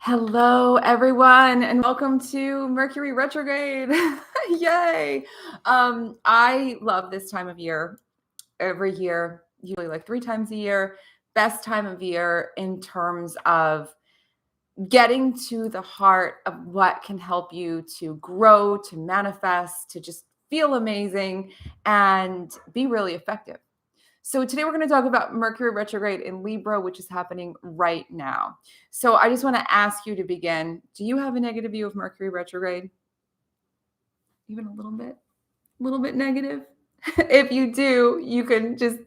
Hello, everyone, and welcome to Mercury Retrograde. Yay! I love this time of year. Every year, usually like 3 times a year, best time of year in terms of getting to the heart of what can help you to grow, to manifest, to just feel amazing and be really effective. So today we're going to talk about Mercury retrograde in Libra, which is happening right now. So I just want to ask you to begin. Do you have a negative view of Mercury retrograde? Even a little bit negative? If you do, you can just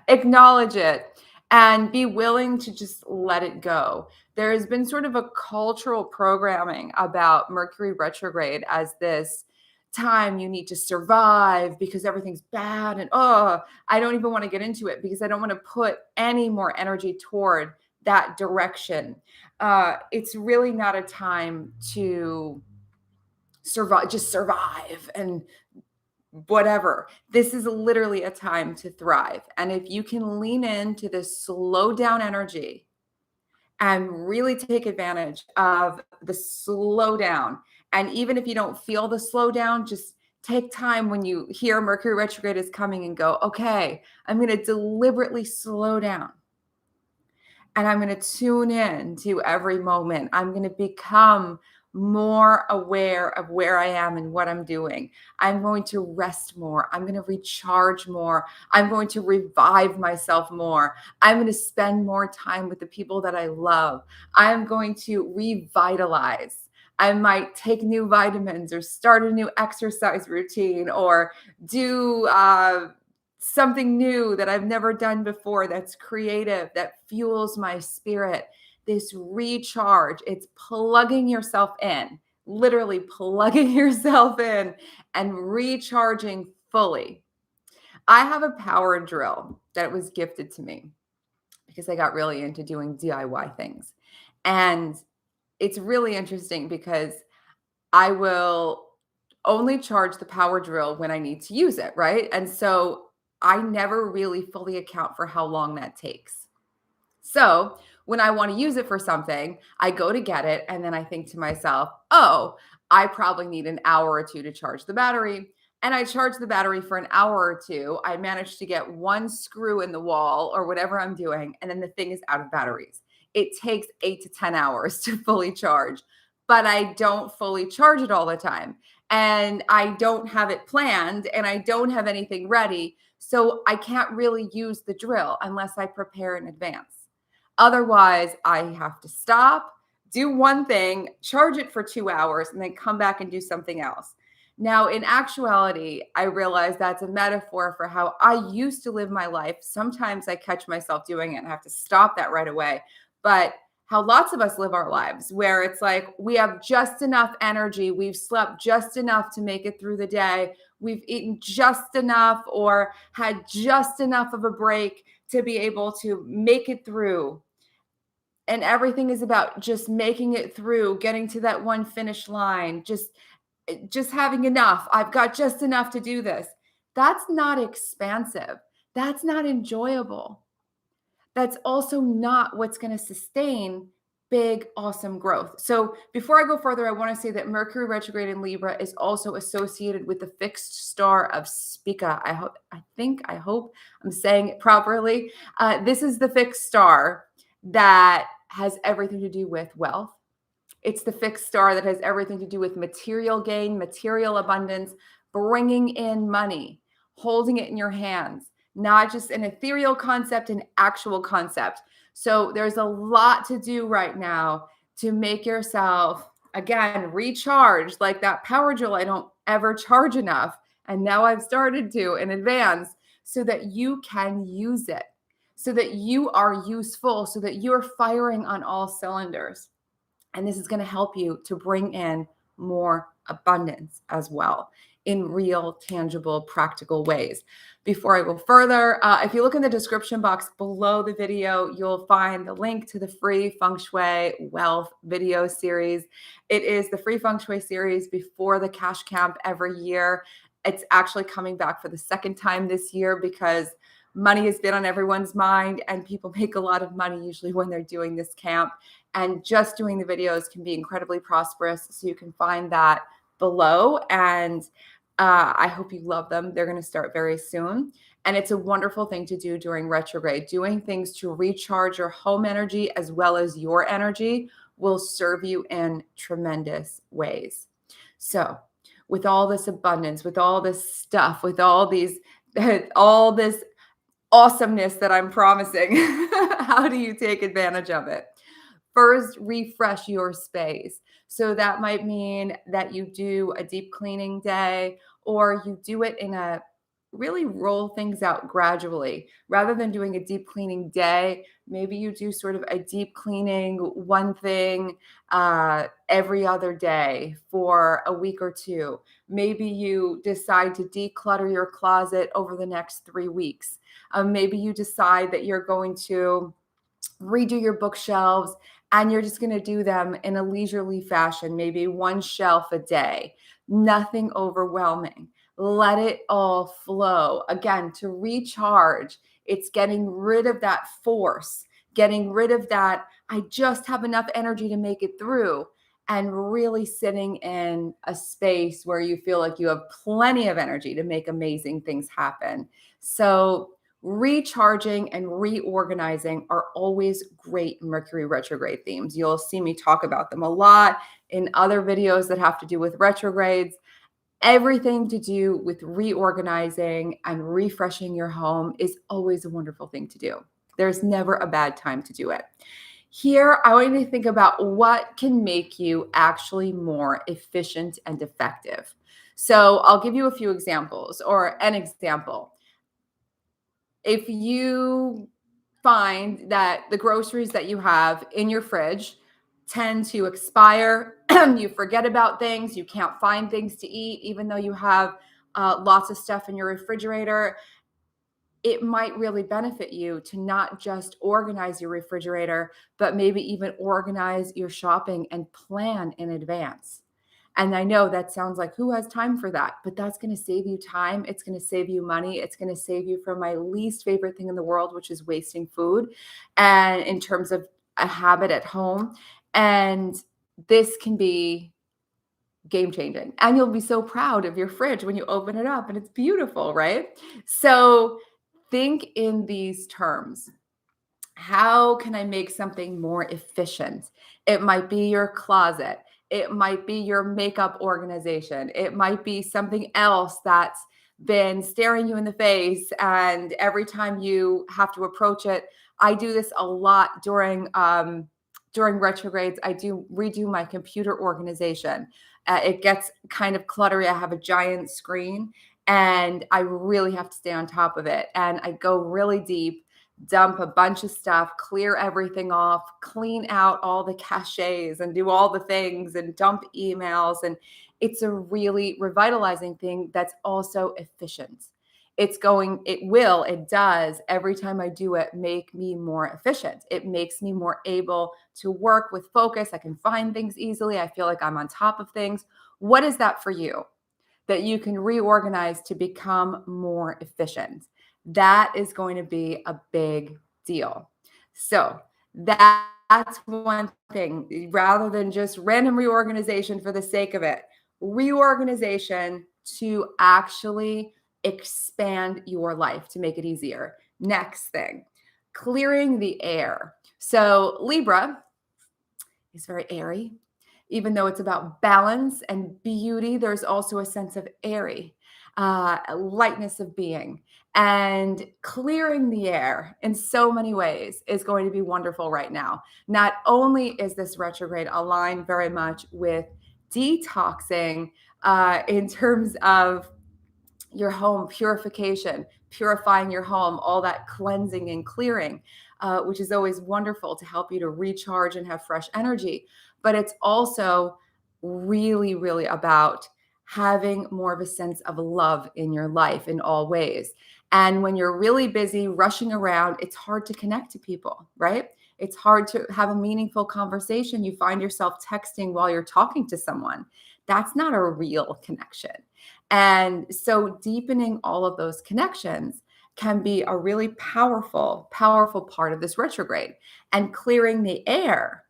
acknowledge it and be willing to just let it go. There has been sort of a cultural programming about Mercury retrograde as this time you need to survive because everything's bad. And I don't even want to get into it because I don't want to put any more energy toward that direction. It's really not a time to survive and whatever. This is literally a time to thrive. And if you can lean into this slow down energy and really take advantage of the slowdown, and even if you don't feel the slowdown, just take time when you hear Mercury retrograde is coming and go, okay, I'm going to deliberately slow down. And I'm going to tune in to every moment. I'm going to become more aware of where I am and what I'm doing. I'm going to rest more. I'm going to recharge more. I'm going to revive myself more. I'm going to spend more time with the people that I love. I'm going to revitalize. I might take new vitamins or start a new exercise routine or do something new that I've never done before that's creative, that fuels my spirit. This recharge, it's plugging yourself in, literally plugging yourself in and recharging fully. I have a power drill that was gifted to me because I got really into doing DIY things. And it's really interesting because I will only charge the power drill when I need to use it, right? And so I never really fully account for how long that takes. So when I want to use it for something, I go to get it. And then I think to myself, oh, I probably need an hour or two to charge the battery. And I charge the battery for an hour or two. I manage to get one screw in the wall or whatever I'm doing. And then the thing is out of batteries. It takes 8 to 10 hours to fully charge, but I don't fully charge it all the time. And I don't have it planned and I don't have anything ready. So I can't really use the drill unless I prepare in advance. Otherwise, I have to stop, do one thing, charge it for 2 hours, and then come back and do something else. Now, in actuality, I realize that's a metaphor for how I used to live my life. Sometimes I catch myself doing it and have to stop that right away. But how lots of us live our lives, where it's like we have just enough energy, we've slept just enough to make it through the day, we've eaten just enough or had just enough of a break to be able to make it through. And everything is about just making it through, getting to that one finish line, just having enough. I've got just enough to do this. That's not expansive. That's not enjoyable. That's also not what's going to sustain big, awesome growth. So before I go further, I want to say that Mercury retrograde in Libra is also associated with the fixed star of Spica. I hope I'm saying it properly. This is the fixed star that has everything to do with wealth. It's the fixed star that has everything to do with material gain, material abundance, bringing in money, holding it in your hands, not just an ethereal concept, an actual concept. So there's a lot to do right now to make yourself, again, recharge like that power drill. I don't ever charge enough. And now I've started to in advance so that you can use it, so that you are useful, so that you're firing on all cylinders. And this is going to help you to bring in more abundance as well in real, tangible, practical ways. Before I go further, if you look in the description box below the video, you'll find the link to the free Feng Shui wealth video series. It is the free Feng Shui series before the cash camp every year. It's actually coming back for the second time this year because money has been on everyone's mind, and people make a lot of money usually when they're doing this camp. And just doing the videos can be incredibly prosperous. So you can find that below. And I hope you love them. They're going to start very soon. And it's a wonderful thing to do during retrograde. Doing things to recharge your home energy as well as your energy will serve you in tremendous ways. So, with all this abundance, with all this stuff, with all these, all this awesomeness that I'm promising, how do you take advantage of it? First, refresh your space. So that might mean that you do a deep cleaning day, or you do it in a really roll things out gradually. Rather than doing a deep cleaning day, maybe you do sort of a deep cleaning one thing every other day for a week or two. Maybe you decide to declutter your closet over the next 3 weeks. Maybe you decide that you're going to redo your bookshelves and you're just going to do them in a leisurely fashion, maybe one shelf a day, nothing overwhelming. Let it all flow. Again, to recharge, it's getting rid of that force, getting rid of that, I just have enough energy to make it through, and really sitting in a space where you feel like you have plenty of energy to make amazing things happen. So recharging and reorganizing are always great Mercury retrograde themes. You'll see me talk about them a lot in other videos that have to do with retrogrades. Everything to do with reorganizing and refreshing your home is always a wonderful thing to do. There's never a bad time to do it. Here, I want you to think about what can make you actually more efficient and effective. So I'll give you a few examples, or an example. If you find that the groceries that you have in your fridge tend to expire, you forget about things, you can't find things to eat, even though you have lots of stuff in your refrigerator, it might really benefit you to not just organize your refrigerator, but maybe even organize your shopping and plan in advance. And I know that sounds like, who has time for that? But that's going to save you time. It's going to save you money. It's going to save you from my least favorite thing in the world, which is wasting food, and in terms of a habit at home. And this can be game changing. And you'll be so proud of your fridge when you open it up and it's beautiful, right? So think in these terms. How can I make something more efficient? It might be your closet. It might be your makeup organization. It might be something else that's been staring you in the face. And every time you have to approach it, I do this a lot during retrogrades. I do redo my computer organization. It gets kind of cluttery. I have a giant screen and I really have to stay on top of it. And I go really deep, dump a bunch of stuff, clear everything off, clean out all the caches and do all the things and dump emails. And it's a really revitalizing thing that's also efficient. It does every time I do it, make me more efficient. It makes me more able to work with focus. I can find things easily. I feel like I'm on top of things. What is that for you? That you can reorganize to become more efficient. That is going to be a big deal. So that's one thing. Rather than just random reorganization for the sake of it, reorganization to actually expand your life, to make it easier. Next thing, clearing the air. So Libra is very airy. Even though it's about balance and beauty, there's also a sense of airy, lightness of being. And clearing the air in so many ways is going to be wonderful right now. Not only is this retrograde aligned very much with detoxing in terms of your home purification, purifying your home, all that cleansing and clearing, which is always wonderful to help you to recharge and have fresh energy. But it's also really, really about having more of a sense of love in your life in all ways. And when you're really busy rushing around, it's hard to connect to people, right? It's hard to have a meaningful conversation. You find yourself texting while you're talking to someone. That's not a real connection. And so deepening all of those connections can be a really powerful, powerful part of this retrograde. And clearing the air,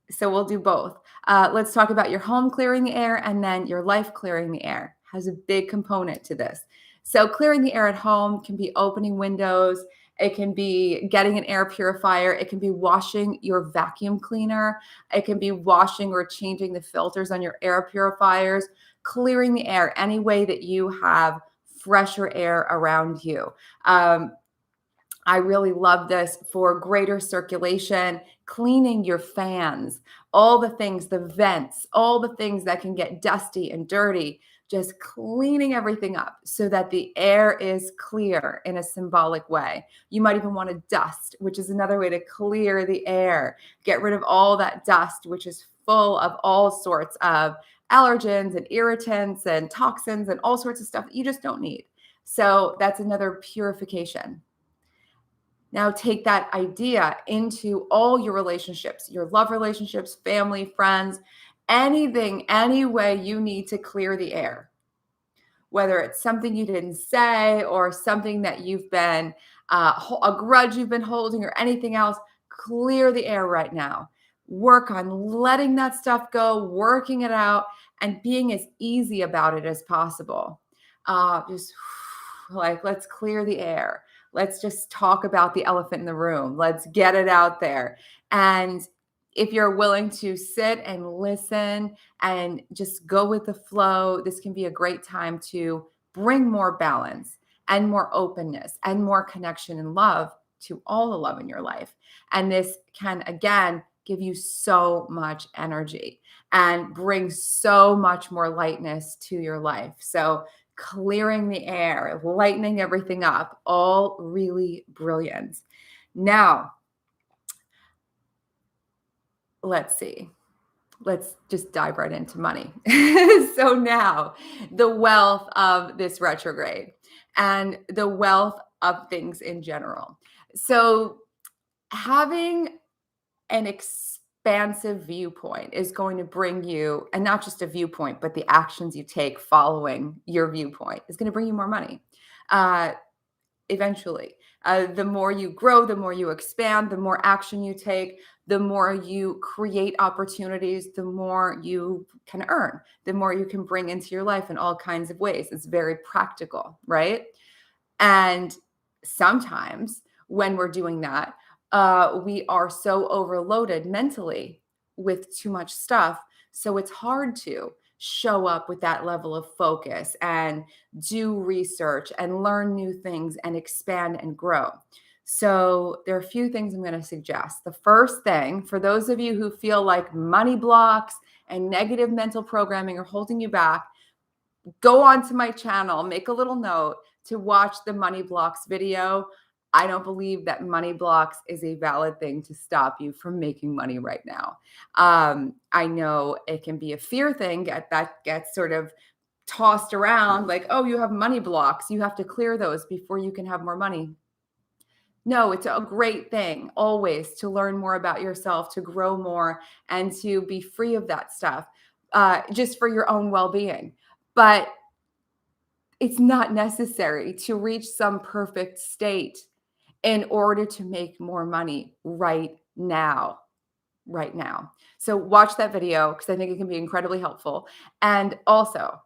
so we'll do both. Let's talk about your home clearing the air and then your life clearing the air. Has a big component to this. So clearing the air at home can be opening windows. It can be getting an air purifier. It can be washing your vacuum cleaner. It can be washing or changing the filters on your air purifiers, clearing the air any way that you have fresher air around you. I really love this for greater circulation, cleaning your fans, all the things, the vents, all the things that can get dusty and dirty, just cleaning everything up so that the air is clear in a symbolic way. You might even want to dust, which is another way to clear the air. Get rid of all that dust, which is full of all sorts of allergens and irritants and toxins and all sorts of stuff that you just don't need. So that's another purification. Now take that idea into all your relationships, your love relationships, family, friends, anything, any way you need to clear the air. Whether it's something you didn't say or something that you've been, a grudge you've been holding or anything else, clear the air right now. Work on letting that stuff go, working it out, and being as easy about it as possible. Just like, let's clear the air. Let's just talk about the elephant in the room. Let's get it out there. And if you're willing to sit and listen and just go with the flow, this can be a great time to bring more balance and more openness and more connection and love to all the love in your life. And this can, again, give you so much energy and bring so much more lightness to your life. So clearing the air, lightening everything up, all really brilliant. Now, let's see. Let's just dive right into money. So now, the wealth of this retrograde and the wealth of things in general. So having an expansive viewpoint is going to bring you, and not just a viewpoint, but the actions you take following your viewpoint is going to bring you more money. Eventually, the more you grow, the more you expand, the more action you take, the more you create opportunities, the more you can earn, the more you can bring into your life in all kinds of ways. It's very practical, right? And sometimes when we're doing that, we are so overloaded mentally with too much stuff. So it's hard to show up with that level of focus and do research and learn new things and expand and grow. So there are a few things I'm going to suggest. The first thing, for those of you who feel like money blocks and negative mental programming are holding you back, go on to my channel, make a little note to watch the money blocks video. I don't believe that money blocks is a valid thing to stop you from making money right now. I know it can be a fear thing that gets sort of tossed around like, oh, you have money blocks. You have to clear those before you can have more money. No, it's a great thing always to learn more about yourself, to grow more, and to be free of that stuff, just for your own well-being. But it's not necessary to reach some perfect state in order to make more money right now. Right now. So watch that video because I think it can be incredibly helpful. And also,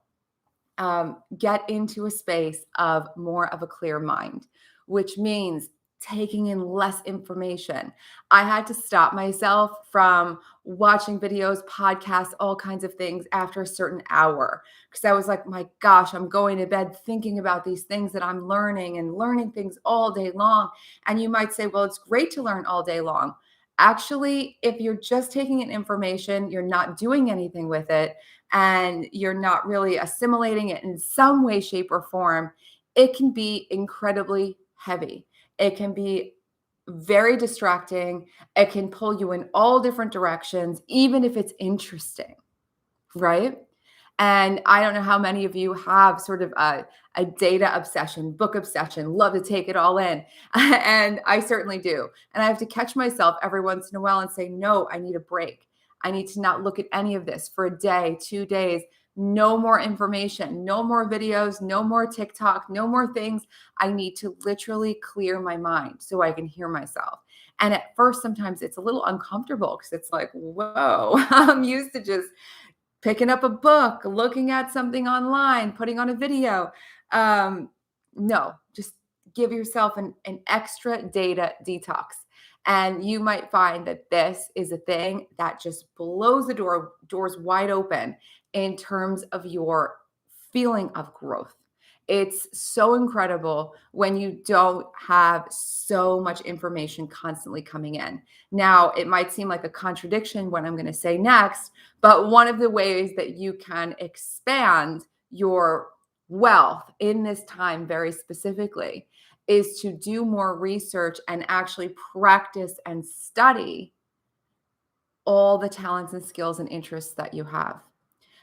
get into a space of more of a clear mind, which means taking in less information. I had to stop myself from watching videos, podcasts, all kinds of things after a certain hour because I was like, my gosh, I'm going to bed thinking about these things that I'm learning and learning things all day long. And you might say, well, it's great to learn all day long. Actually, if you're just taking in information, you're not doing anything with it, and you're not really assimilating it in some way, shape, or form, it can be incredibly heavy. It can be very distracting. It can pull you in all different directions, even if it's interesting, right? And I don't know how many of you have sort of a data obsession, book obsession, love to take it all in. And I certainly do. And I have to catch myself every once in a while and say, no, I need a break. I need to not look at any of this for a day, 2 days. No more information, no more videos, no more TikTok, no more things. I need to literally clear my mind so I can hear myself. And at first, sometimes it's a little uncomfortable because it's like, whoa, I'm used to just picking up a book, looking at something online, putting on a video. Um, no, just give yourself an extra data detox. And you might find that this is a thing that just blows the doors wide open in terms of your feeling of growth. It's so incredible when you don't have so much information constantly coming in. Now, it might seem like a contradiction what I'm going to say next, but one of the ways that you can expand your wealth in this time very specifically is to do more research and actually practice and study all the talents and skills and interests that you have.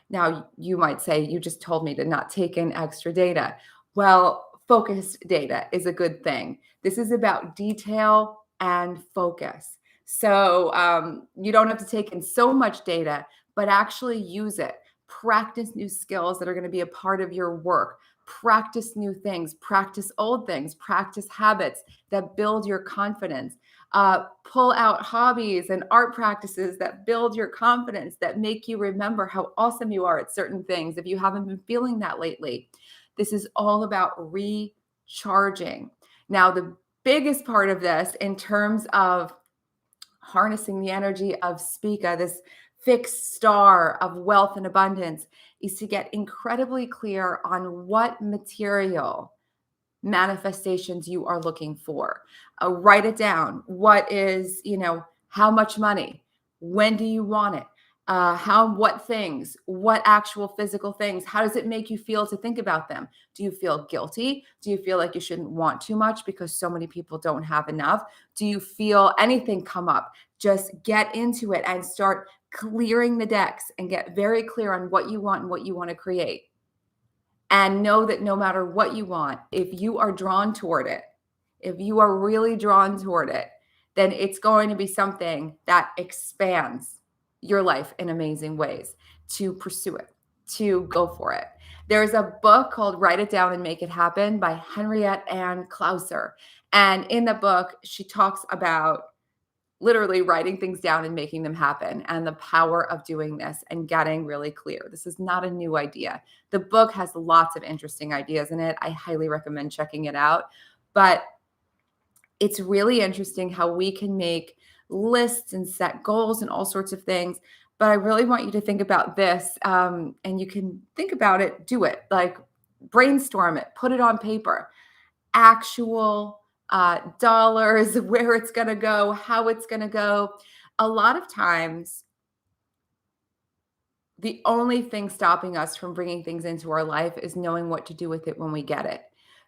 Now, you might say, you just told me to not take in extra data. Well, focused data is a good thing. This is about detail and focus. So you don't have to take in so much data, but actually use it. Practice new skills that are going to be a part of your work. Practice new things, practice old things, practice habits that build your confidence. Pull out hobbies and art practices that build your confidence, that make you remember how awesome you are at certain things if you haven't been feeling that lately. This is all about recharging. Now, the biggest part of this in terms of harnessing the energy of Spica, this fixed star of wealth and abundance, is to get incredibly clear on what material manifestations you are looking for. Write it down. What is, how much money? When do you want it? What things? What actual physical things? How does it make you feel to think about them? Do you feel guilty? Do you feel like you shouldn't want too much because so many people don't have enough? Do you feel anything come up? Just get into it and start clearing the decks and get very clear on what you want and what you want to create. And know that no matter what you want, if you are drawn toward it, if you are really drawn toward it, then it's going to be something that expands your life in amazing ways. To pursue it, to go for it. There's a book called Write It Down and Make It Happen by Henriette Ann Clouser. And in the book, she talks about literally writing things down and making them happen, and the power of doing this and getting really clear. This is not a new idea. The book has lots of interesting ideas in it. I highly recommend checking it out. But it's really interesting how we can make lists and set goals and all sorts of things. But I really want you to think about this, and you can think about it, do it, like brainstorm it, put it on paper. Actual dollars, where it's going to go, how it's going to go. A lot of times, the only thing stopping us from bringing things into our life is knowing what to do with it when we get it.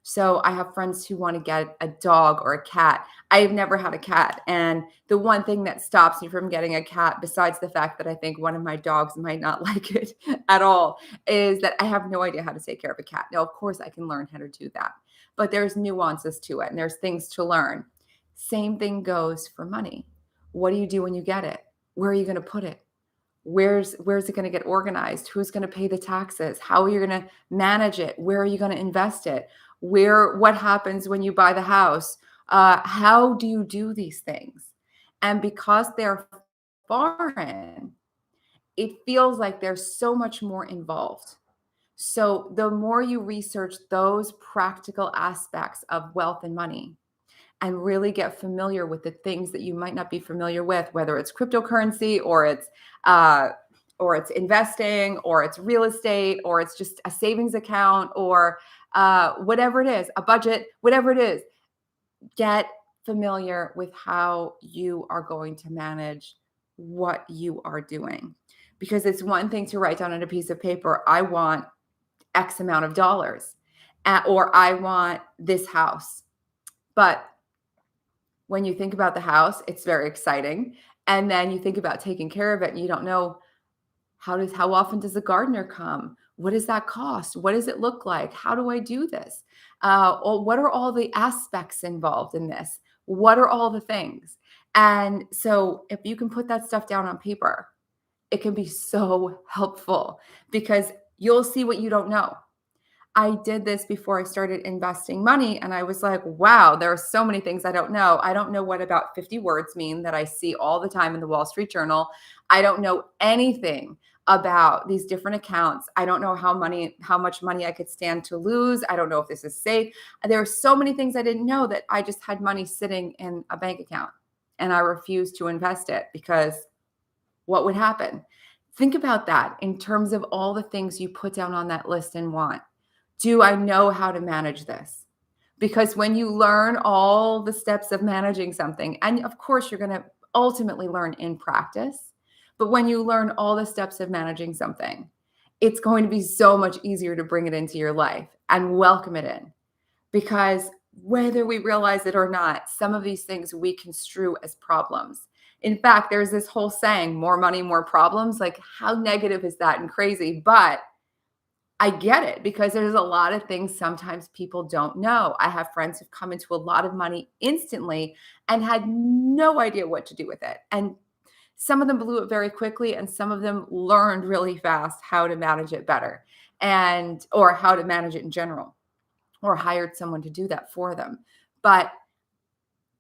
So I have friends who want to get a dog or a cat. I have never had a cat. And the one thing that stops me from getting a cat, besides the fact that I think one of my dogs might not like it at all, is that I have no idea how to take care of a cat. Now, of course, I can learn how to do that, but there's nuances to it and there's things to learn. Same thing goes for money. What do you do when you get it? Where are you going to put it? Where's it going to get organized? Who's going to pay the taxes? How are you going to manage it? Where are you going to invest it? What happens when you buy the house? How do you do these things? And because they're foreign, it feels like there's so much more involved. So the more you research those practical aspects of wealth and money, and really get familiar with the things that you might not be familiar with, whether it's cryptocurrency or it's investing, or it's real estate, or it's just a savings account, or whatever it is, a budget, whatever it is. Get familiar with how you are going to manage what you are doing. Because it's one thing to write down on a piece of paper, I want X amount of dollars, or I want this house. But when you think about the house, it's very exciting. And then you think about taking care of it and you don't know, how often does a gardener come? What does that cost? What does it look like? How do I do this? Or what are all the aspects involved in this? What are all the things? And so if you can put that stuff down on paper, it can be so helpful, because you'll see what you don't know. I did this before I started investing money, and I was like, wow, there are so many things I don't know. I don't know what about 50 words mean that I see all the time in the Wall Street Journal. I don't know anything about these different accounts. I don't know how much money I could stand to lose. I don't know if this is safe. There are so many things I didn't know that I just had money sitting in a bank account and I refused to invest it because what would happen? Think about that in terms of all the things you put down on that list and want. Do I know how to manage this? Because when you learn all the steps of managing something, and of course, you're going to ultimately learn in practice, but when you learn all the steps of managing something, it's going to be so much easier to bring it into your life and welcome it in. Because whether we realize it or not, some of these things we construe as problems. In fact, there's this whole saying, more money, more problems. Like, how negative is that and crazy? But I get it because there's a lot of things sometimes people don't know. I have friends who've come into a lot of money instantly and had no idea what to do with it. And some of them blew it very quickly, and some of them learned really fast how to manage it better or how to manage it in general, or hired someone to do that for them. But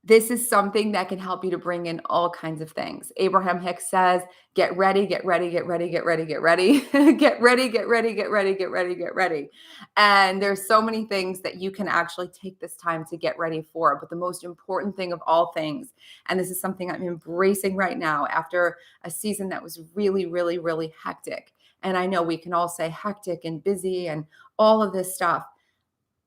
this is something that can help you to bring in all kinds of things. Abraham Hicks says, get ready, get ready, get ready, get ready, get ready, get ready, get ready, get ready, get ready, get ready. And there's so many things that you can actually take this time to get ready for. But the most important thing of all things, and this is something I'm embracing right now after a season that was really, really, really hectic. And I know we can all say hectic and busy and all of this stuff.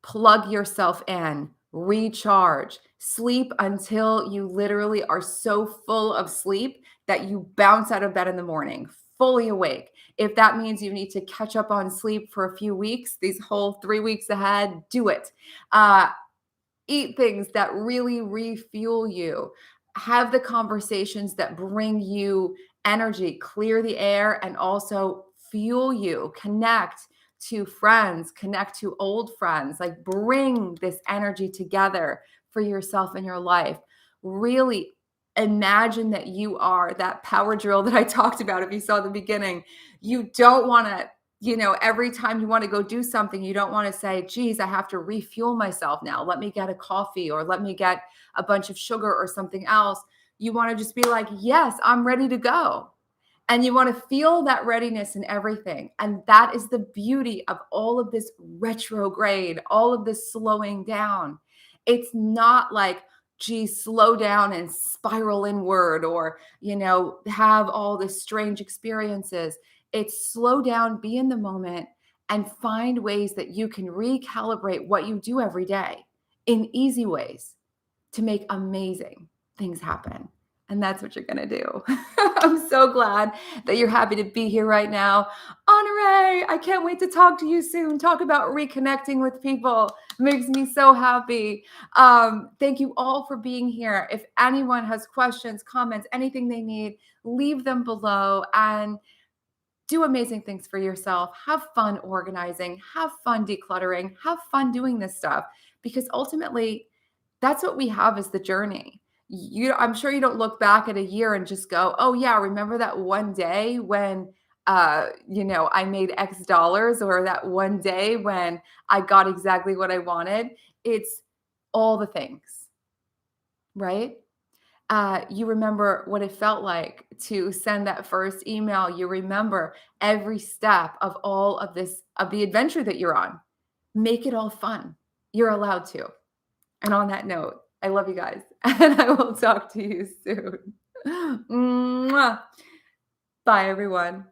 Plug yourself in, recharge, sleep until you literally are so full of sleep that you bounce out of bed in the morning, fully awake. If that means you need to catch up on sleep for a few weeks, these whole 3 weeks ahead, do it. Eat things that really refuel you. Have the conversations that bring you energy, clear the air, and also fuel you. Connect to friends, connect to old friends, like bring this energy together for yourself and your life. Really imagine that you are that power drill that I talked about. If you saw the beginning, you don't want to, every time you want to go do something, you don't want to say, geez, I have to refuel myself now. Let me get a coffee or let me get a bunch of sugar or something else. You want to just be like, yes, I'm ready to go. And you want to feel that readiness in everything. And that is the beauty of all of this retrograde, all of this slowing down. It's not like, gee, slow down and spiral inward or, have all this strange experiences. It's slow down, be in the moment, and find ways that you can recalibrate what you do every day in easy ways to make amazing things happen. And that's what you're going to do. I'm so glad that you're happy to be here right now. Honore, I can't wait to talk to you soon. Talk about reconnecting with people. Makes me so happy. Thank you all for being here. If anyone has questions, comments, anything they need, leave them below and do amazing things for yourself. Have fun organizing, have fun decluttering, have fun doing this stuff because ultimately that's what we have is the journey. I'm sure you don't look back at a year and just go, oh yeah, remember that one day when I made X dollars, or that one day when I got exactly what I wanted. It's all the things, right? You remember what it felt like to send that first email. You remember every step of all of this, of the adventure that you're on. Make it all fun. You're allowed to. And on that note, I love you guys, and I will talk to you soon. Mwah. Bye, everyone.